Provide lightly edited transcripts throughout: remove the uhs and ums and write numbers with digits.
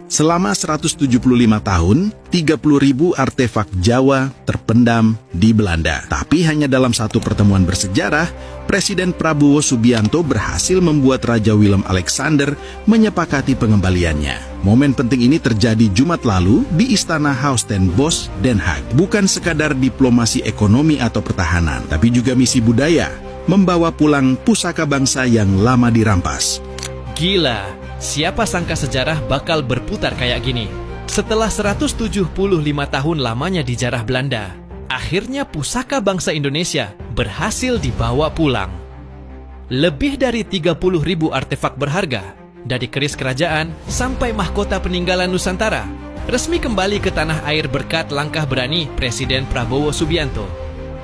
Selama 175 tahun, 30.000 artefak Jawa terpendam di Belanda. Tapi hanya dalam satu pertemuan bersejarah, Presiden Prabowo Subianto berhasil membuat Raja Willem Alexander menyepakati pengembaliannya. Momen penting ini terjadi Jumat lalu di Istana Haus ten Bosch, Den Haag. Bukan sekadar diplomasi ekonomi atau pertahanan, tapi juga misi budaya, membawa pulang pusaka bangsa yang lama dirampas. Gila! Siapa sangka sejarah bakal berputar kayak gini? Setelah 175 tahun lamanya dijarah Belanda, akhirnya pusaka bangsa Indonesia berhasil dibawa pulang. Lebih dari 30.000 artefak berharga, dari keris kerajaan sampai mahkota peninggalan Nusantara, resmi kembali ke tanah air berkat langkah berani Presiden Prabowo Subianto.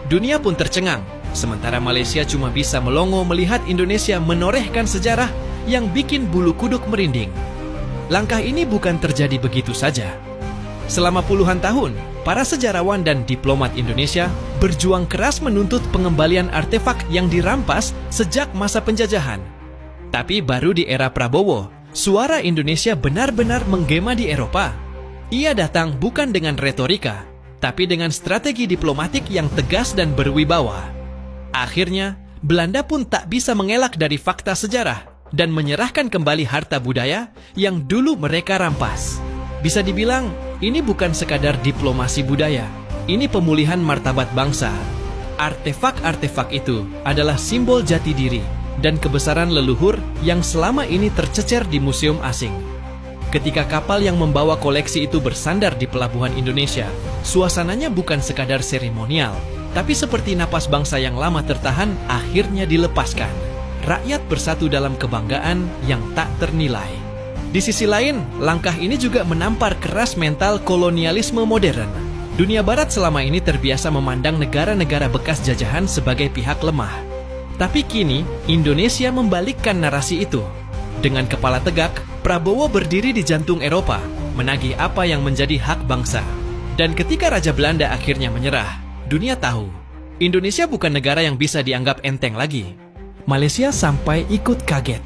Dunia pun tercengang, sementara Malaysia cuma bisa melongo melihat Indonesia menorehkan sejarah yang bikin bulu kuduk merinding. Langkah ini bukan terjadi begitu saja. Selama puluhan tahun, para sejarawan dan diplomat Indonesia berjuang keras menuntut pengembalian artefak yang dirampas sejak masa penjajahan. Tapi baru di era Prabowo, suara Indonesia benar-benar menggema di Eropa. Ia datang bukan dengan retorika, tapi dengan strategi diplomatik yang tegas dan berwibawa. Akhirnya, Belanda pun tak bisa mengelak dari fakta sejarah dan menyerahkan kembali harta budaya yang dulu mereka rampas. Bisa dibilang, ini bukan sekadar diplomasi budaya, ini pemulihan martabat bangsa. Artefak-artefak itu adalah simbol jati diri dan kebesaran leluhur yang selama ini tercecer di museum asing. Ketika kapal yang membawa koleksi itu bersandar di pelabuhan Indonesia, suasananya bukan sekadar seremonial, tapi seperti napas bangsa yang lama tertahan akhirnya dilepaskan. Rakyat bersatu dalam kebanggaan yang tak ternilai. Di sisi lain, langkah ini juga menampar keras mental kolonialisme modern. Dunia Barat selama ini terbiasa memandang negara-negara bekas jajahan sebagai pihak lemah. Tapi kini, Indonesia membalikkan narasi itu. Dengan kepala tegak, Prabowo berdiri di jantung Eropa, menagih apa yang menjadi hak bangsa. Dan ketika Raja Belanda akhirnya menyerah, dunia tahu, Indonesia bukan negara yang bisa dianggap enteng lagi. Malaysia sampai ikut kaget.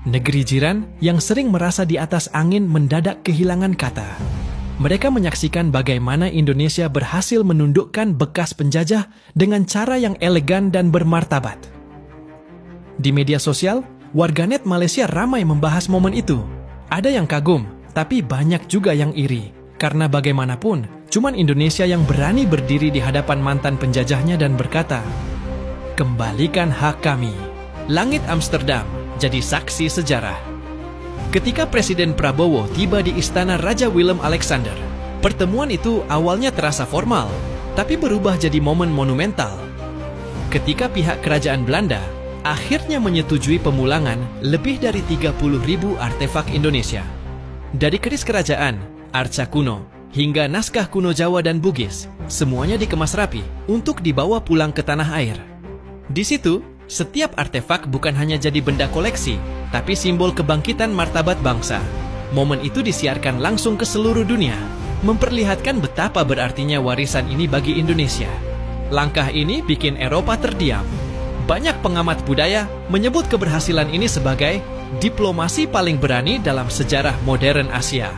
Negeri jiran yang sering merasa di atas angin mendadak kehilangan kata. Mereka menyaksikan bagaimana Indonesia berhasil menundukkan bekas penjajah dengan cara yang elegan dan bermartabat. Di media sosial, warganet Malaysia ramai membahas momen itu. Ada yang kagum, tapi banyak juga yang iri. Karena bagaimanapun, cuman Indonesia yang berani berdiri di hadapan mantan penjajahnya dan berkata, "Kembalikan hak kami." Langit Amsterdam jadi saksi sejarah. Ketika Presiden Prabowo tiba di Istana Raja Willem Alexander, pertemuan itu awalnya terasa formal, tapi berubah jadi momen monumental. Ketika pihak kerajaan Belanda akhirnya menyetujui pemulangan lebih dari 30.000 artefak Indonesia. Dari keris kerajaan, arca kuno, hingga naskah kuno Jawa dan Bugis, semuanya dikemas rapi untuk dibawa pulang ke tanah air. Di situ, setiap artefak bukan hanya jadi benda koleksi, tapi simbol kebangkitan martabat bangsa. Momen itu disiarkan langsung ke seluruh dunia, memperlihatkan betapa berartinya warisan ini bagi Indonesia. Langkah ini bikin Eropa terdiam. Banyak pengamat budaya menyebut keberhasilan ini sebagai diplomasi paling berani dalam sejarah modern Asia.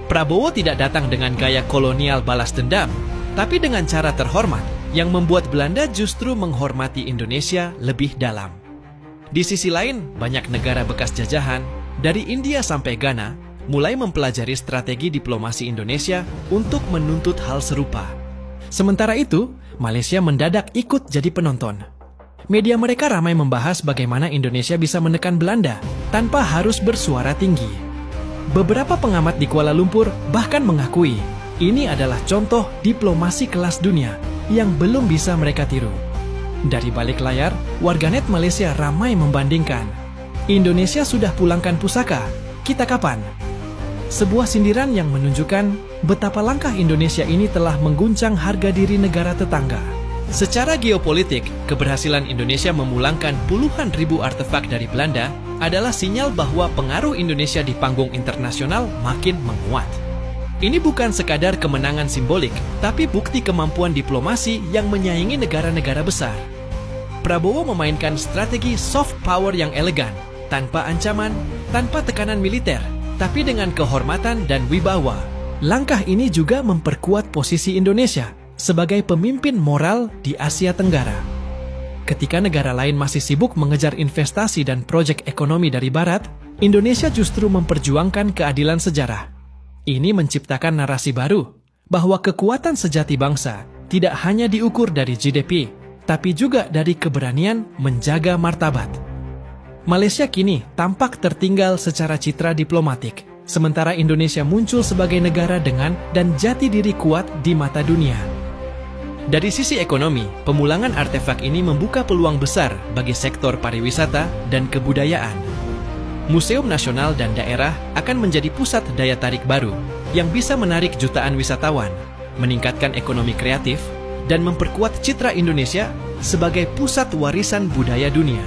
Prabowo tidak datang dengan gaya kolonial balas dendam, tapi dengan cara terhormat, yang membuat Belanda justru menghormati Indonesia lebih dalam. Di sisi lain, banyak negara bekas jajahan, dari India sampai Ghana, mulai mempelajari strategi diplomasi Indonesia untuk menuntut hal serupa. Sementara itu, Malaysia mendadak ikut jadi penonton. Media mereka ramai membahas bagaimana Indonesia bisa menekan Belanda tanpa harus bersuara tinggi. Beberapa pengamat di Kuala Lumpur bahkan mengakui ini adalah contoh diplomasi kelas dunia yang belum bisa mereka tiru. Dari balik layar, warganet Malaysia ramai membandingkan. Indonesia sudah pulangkan pusaka, kita kapan? Sebuah sindiran yang menunjukkan betapa langkah Indonesia ini telah mengguncang harga diri negara tetangga. Secara geopolitik, keberhasilan Indonesia memulangkan puluhan ribu artefak dari Belanda adalah sinyal bahwa pengaruh Indonesia di panggung internasional makin menguat. Ini bukan sekadar kemenangan simbolik, tapi bukti kemampuan diplomasi yang menyaingi negara-negara besar. Prabowo memainkan strategi soft power yang elegan, tanpa ancaman, tanpa tekanan militer, tapi dengan kehormatan dan wibawa. Langkah ini juga memperkuat posisi Indonesia sebagai pemimpin moral di Asia Tenggara. Ketika negara lain masih sibuk mengejar investasi dan proyek ekonomi dari Barat, Indonesia justru memperjuangkan keadilan sejarah. Ini menciptakan narasi baru bahwa kekuatan sejati bangsa tidak hanya diukur dari GDP, tapi juga dari keberanian menjaga martabat. Malaysia kini tampak tertinggal secara citra diplomatik, sementara Indonesia muncul sebagai negara dengan dan jati diri kuat di mata dunia. Dari sisi ekonomi, pemulangan artefak ini membuka peluang besar bagi sektor pariwisata dan kebudayaan. Museum nasional dan daerah akan menjadi pusat daya tarik baru yang bisa menarik jutaan wisatawan, meningkatkan ekonomi kreatif, dan memperkuat citra Indonesia sebagai pusat warisan budaya dunia.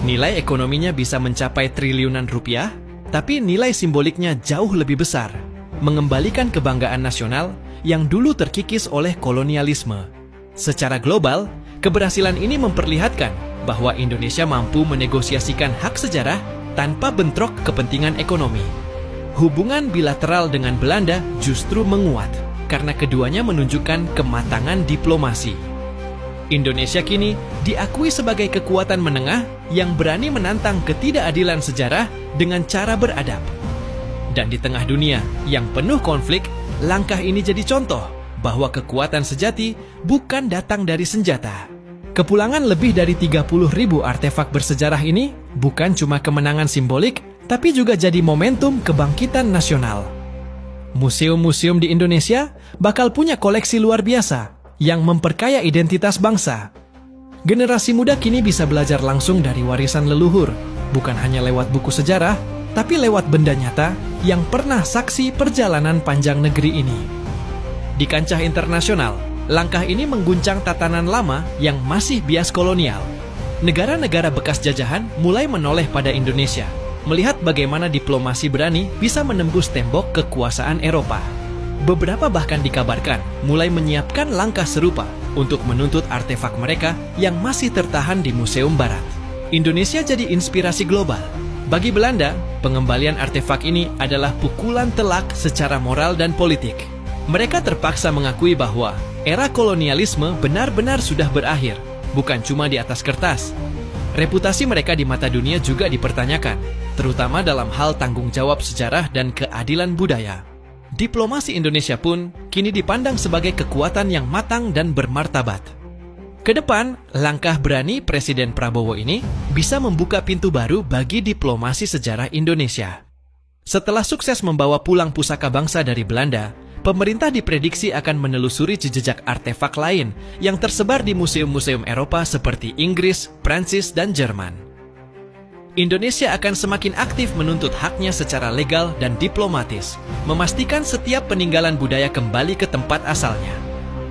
Nilai ekonominya bisa mencapai triliunan rupiah, tapi nilai simboliknya jauh lebih besar, mengembalikan kebanggaan nasional yang dulu terkikis oleh kolonialisme. Secara global, keberhasilan ini memperlihatkan bahwa Indonesia mampu menegosiasikan hak sejarah tanpa bentrok kepentingan ekonomi. Hubungan bilateral dengan Belanda justru menguat karena keduanya menunjukkan kematangan diplomasi. Indonesia kini diakui sebagai kekuatan menengah yang berani menantang ketidakadilan sejarah dengan cara beradab. Dan di tengah dunia yang penuh konflik, langkah ini jadi contoh bahwa kekuatan sejati bukan datang dari senjata. Kepulangan lebih dari 30.000 artefak bersejarah ini bukan cuma kemenangan simbolik, tapi juga jadi momentum kebangkitan nasional. Museum-museum di Indonesia bakal punya koleksi luar biasa yang memperkaya identitas bangsa. Generasi muda kini bisa belajar langsung dari warisan leluhur, bukan hanya lewat buku sejarah, tapi lewat benda nyata yang pernah saksi perjalanan panjang negeri ini. Di kancah internasional, langkah ini mengguncang tatanan lama yang masih bias kolonial. Negara-negara bekas jajahan mulai menoleh pada Indonesia, melihat bagaimana diplomasi berani bisa menembus tembok kekuasaan Eropa. Beberapa bahkan dikabarkan mulai menyiapkan langkah serupa untuk menuntut artefak mereka yang masih tertahan di Museum Barat. Indonesia jadi inspirasi global. Bagi Belanda, pengembalian artefak ini adalah pukulan telak secara moral dan politik. Mereka terpaksa mengakui bahwa era kolonialisme benar-benar sudah berakhir, bukan cuma di atas kertas. Reputasi mereka di mata dunia juga dipertanyakan, terutama dalam hal tanggung jawab sejarah dan keadilan budaya. Diplomasi Indonesia pun kini dipandang sebagai kekuatan yang matang dan bermartabat. Kedepan, langkah berani Presiden Prabowo ini bisa membuka pintu baru bagi diplomasi sejarah Indonesia. Setelah sukses membawa pulang pusaka bangsa dari Belanda, pemerintah diprediksi akan menelusuri jejak artefak lain yang tersebar di museum-museum Eropa seperti Inggris, Prancis, dan Jerman. Indonesia akan semakin aktif menuntut haknya secara legal dan diplomatis, memastikan setiap peninggalan budaya kembali ke tempat asalnya.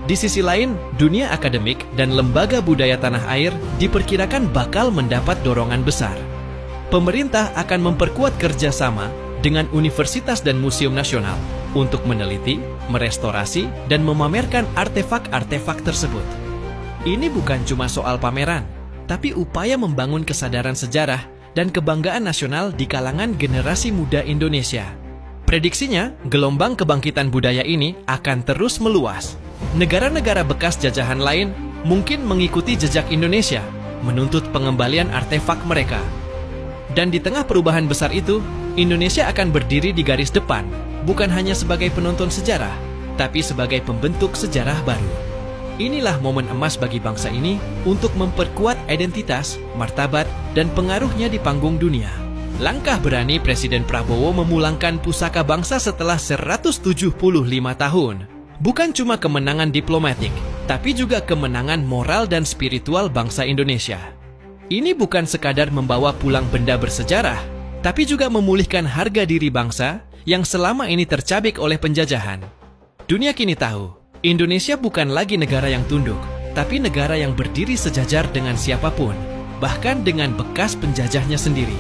Di sisi lain, dunia akademik dan lembaga budaya tanah air diperkirakan bakal mendapat dorongan besar. Pemerintah akan memperkuat kerjasama dengan universitas dan museum nasional untuk meneliti, merestorasi, dan memamerkan artefak-artefak tersebut. Ini bukan cuma soal pameran, tapi upaya membangun kesadaran sejarah dan kebanggaan nasional di kalangan generasi muda Indonesia. Prediksinya, gelombang kebangkitan budaya ini akan terus meluas. Negara-negara bekas jajahan lain mungkin mengikuti jejak Indonesia, menuntut pengembalian artefak mereka. Dan di tengah perubahan besar itu, Indonesia akan berdiri di garis depan, bukan hanya sebagai penonton sejarah, tapi sebagai pembentuk sejarah baru. Inilah momen emas bagi bangsa ini untuk memperkuat identitas, martabat, dan pengaruhnya di panggung dunia. Langkah berani Presiden Prabowo memulangkan pusaka bangsa setelah 175 tahun. Bukan cuma kemenangan diplomatik, tapi juga kemenangan moral dan spiritual bangsa Indonesia. Ini bukan sekadar membawa pulang benda bersejarah, tapi juga memulihkan harga diri bangsa yang selama ini tercabik oleh penjajahan. Dunia kini tahu, Indonesia bukan lagi negara yang tunduk, tapi negara yang berdiri sejajar dengan siapapun, bahkan dengan bekas penjajahnya sendiri.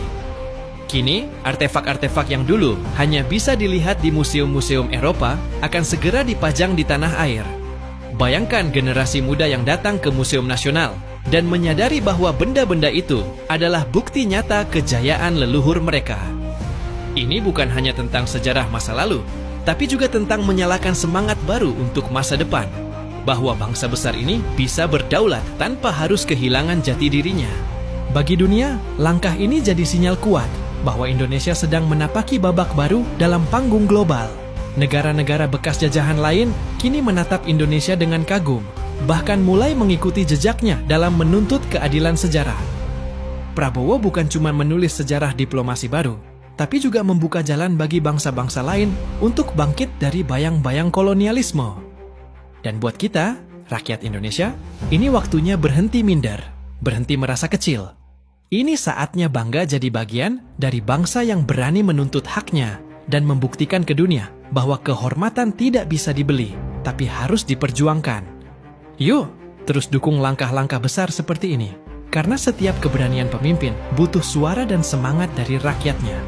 Kini, artefak-artefak yang dulu hanya bisa dilihat di museum-museum Eropa akan segera dipajang di tanah air. Bayangkan generasi muda yang datang ke Museum Nasional dan menyadari bahwa benda-benda itu adalah bukti nyata kejayaan leluhur mereka. Ini bukan hanya tentang sejarah masa lalu, tapi juga tentang menyalakan semangat baru untuk masa depan. Bahwa bangsa besar ini bisa berdaulat tanpa harus kehilangan jati dirinya. Bagi dunia, langkah ini jadi sinyal kuat bahwa Indonesia sedang menapaki babak baru dalam panggung global. Negara-negara bekas jajahan lain kini menatap Indonesia dengan kagum, bahkan mulai mengikuti jejaknya dalam menuntut keadilan sejarah. Prabowo bukan cuma menulis sejarah diplomasi baru, tapi juga membuka jalan bagi bangsa-bangsa lain untuk bangkit dari bayang-bayang kolonialisme. Dan buat kita, rakyat Indonesia, ini waktunya berhenti minder, berhenti merasa kecil. Ini saatnya bangga jadi bagian dari bangsa yang berani menuntut haknya dan membuktikan ke dunia bahwa kehormatan tidak bisa dibeli, tapi harus diperjuangkan. Yuk, terus dukung langkah-langkah besar seperti ini, karena setiap keberanian pemimpin butuh suara dan semangat dari rakyatnya.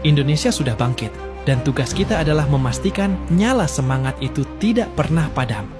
Indonesia sudah bangkit, dan tugas kita adalah memastikan nyala semangat itu tidak pernah padam.